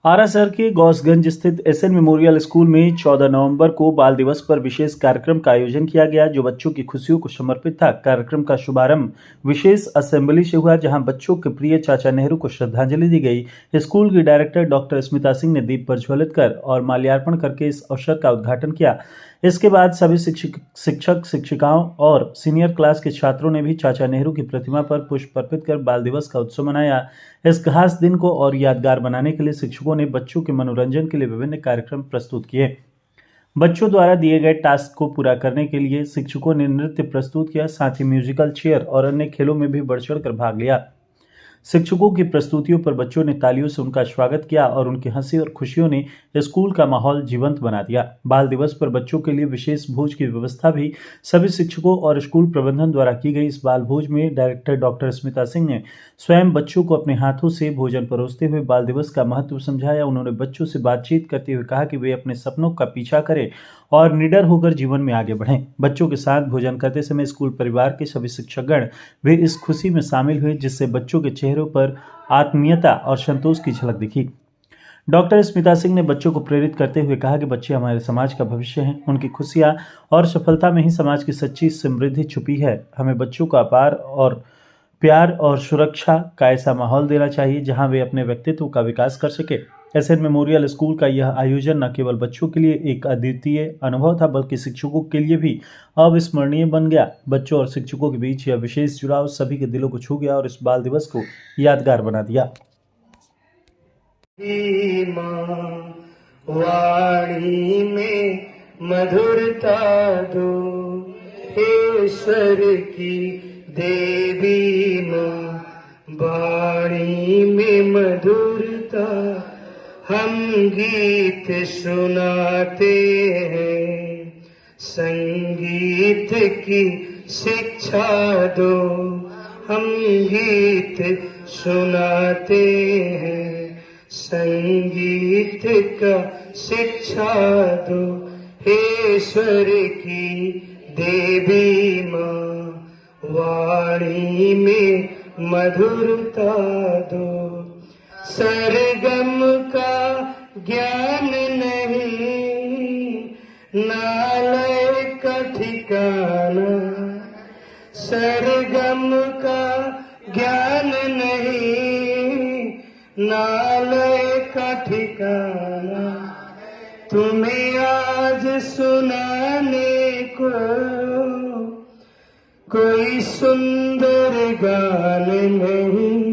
आरा शहर के गौसगंज स्थित एसएन मेमोरियल स्कूल में 14 नवंबर को बाल दिवस पर विशेष कार्यक्रम का आयोजन किया गया, जो बच्चों की खुशियों को समर्पित था। कार्यक्रम का शुभारंभ विशेष असेंबली से हुआ, जहां बच्चों के प्रिय चाचा नेहरू को श्रद्धांजलि दी गई। स्कूल की डायरेक्टर डॉक्टर स्मिता सिंह ने दीप प्रज्वलित कर और माल्यार्पण करके इस अवसर का उद्घाटन किया। इसके बाद सभी शिक्षक शिक्षिकाओं और सीनियर क्लास के छात्रों ने भी चाचा नेहरू की प्रतिमा पर पुष्प अर्पित कर बाल दिवस का उत्सव मनाया। इस खास दिन को और यादगार बनाने के लिए शिक्षकों ने बच्चों के मनोरंजन के लिए विभिन्न कार्यक्रम प्रस्तुत किए। बच्चों द्वारा दिए गए टास्क को पूरा करने के लिए शिक्षकों ने नृत्य प्रस्तुत किया, साथ ही म्यूजिकल चेयर और अन्य खेलों में भी बढ़ चढ़कर भाग लिया। शिक्षकों की प्रस्तुतियों पर बच्चों ने तालियों से उनका स्वागत किया और उनकी हंसी और खुशियों ने स्कूल का माहौल जीवंत बना दिया। बाल दिवस पर बच्चों के लिए विशेष भोज की व्यवस्था भी सभी शिक्षकों और स्कूल प्रबंधन द्वारा की गई। इस बाल भोज में डायरेक्टर डॉक्टर स्मिता सिंह ने स्वयं बच्चों को अपने हाथों से भोजन परोसते हुए बाल दिवस का महत्व समझाया। उन्होंने बच्चों से बातचीत करते हुए कहा कि वे अपने सपनों का पीछा करें और निडर होकर जीवन में आगे बढ़ें। बच्चों के साथ भोजन करते समय स्कूल परिवार के सभी शिक्षकगण भी इस खुशी में शामिल हुए, जिससे बच्चों के चेहरों पर आत्मीयता और संतोष की झलक दिखी। डॉक्टर स्मिता सिंह ने बच्चों को प्रेरित करते हुए कहा कि बच्चे हमारे समाज का भविष्य हैं। उनकी खुशियां और सफलता में ही समाज की सच्ची समृद्धि छुपी है। हमें बच्चों को अपार और प्यार और सुरक्षा का ऐसा माहौल देना चाहिए जहां वे अपने व्यक्तित्व का विकास कर सके। एसएन मेमोरियल स्कूल का यह आयोजन न केवल बच्चों के लिए एक अद्वितीय अनुभव था, बल्कि शिक्षकों के लिए भी अविस्मरणीय बन गया। बच्चों और शिक्षकों के बीच यह विशेष जुड़ाव सभी के दिलों को छू गया और इस बाल दिवस को यादगार बना दिया। वाणी में मधुरता दो, ईश्वर की देवी माँ। वाणी में मधुरता, हम गीत सुनाते हैं। संगीत की शिक्षा दो, हम गीत सुनाते हैं। संगीत का शिक्षा दो, ईश्वर की देवी माँ। वाणी में मधुरता दो, सरगम का ज्ञान नहीं, नालय का ठिकाना। सरगम का ज्ञान नहीं, नालय का ठिकाना। तुम्हें आज सुनाने को कोई सुंदर गान नहीं,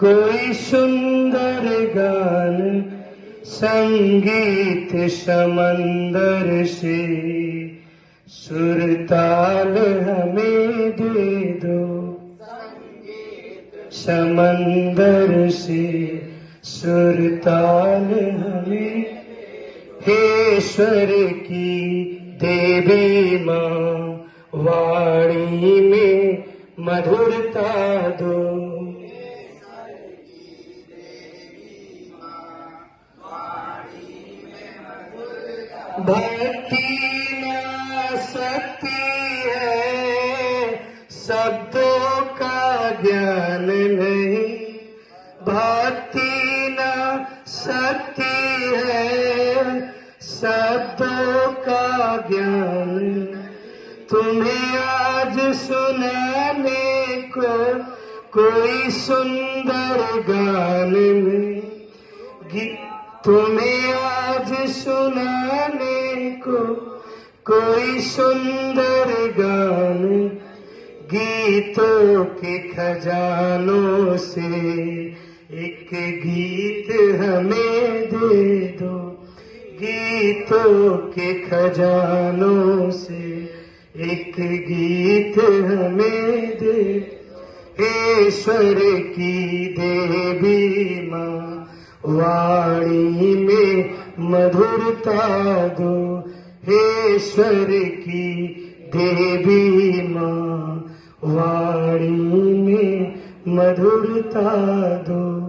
कोई सुंदर गान। संगीत समंदर से सुरताल हमें दे दो। समंदर से सुरताल हमें, ईश्वर की देवी माँ। वाणी में मधुरता दो, भक्ति ना सकती है, शब्दों का ज्ञान नहीं। भक्ति ना सकती है, शब्दों का ज्ञान। तुम्हें आज सुनाने को कोई सुंदर गान नहीं। तुम्हें आज सुनाने को कोई सुंदर गान। गीतों के खजानों से एक गीत हमें दे दो। गीतों के खजानों से एक गीत हमें दे। ईश्वर की देवी माँ, वाणी में मधुरता दो। ईश्वर की देवी माँ, वाणी में मधुरता दो।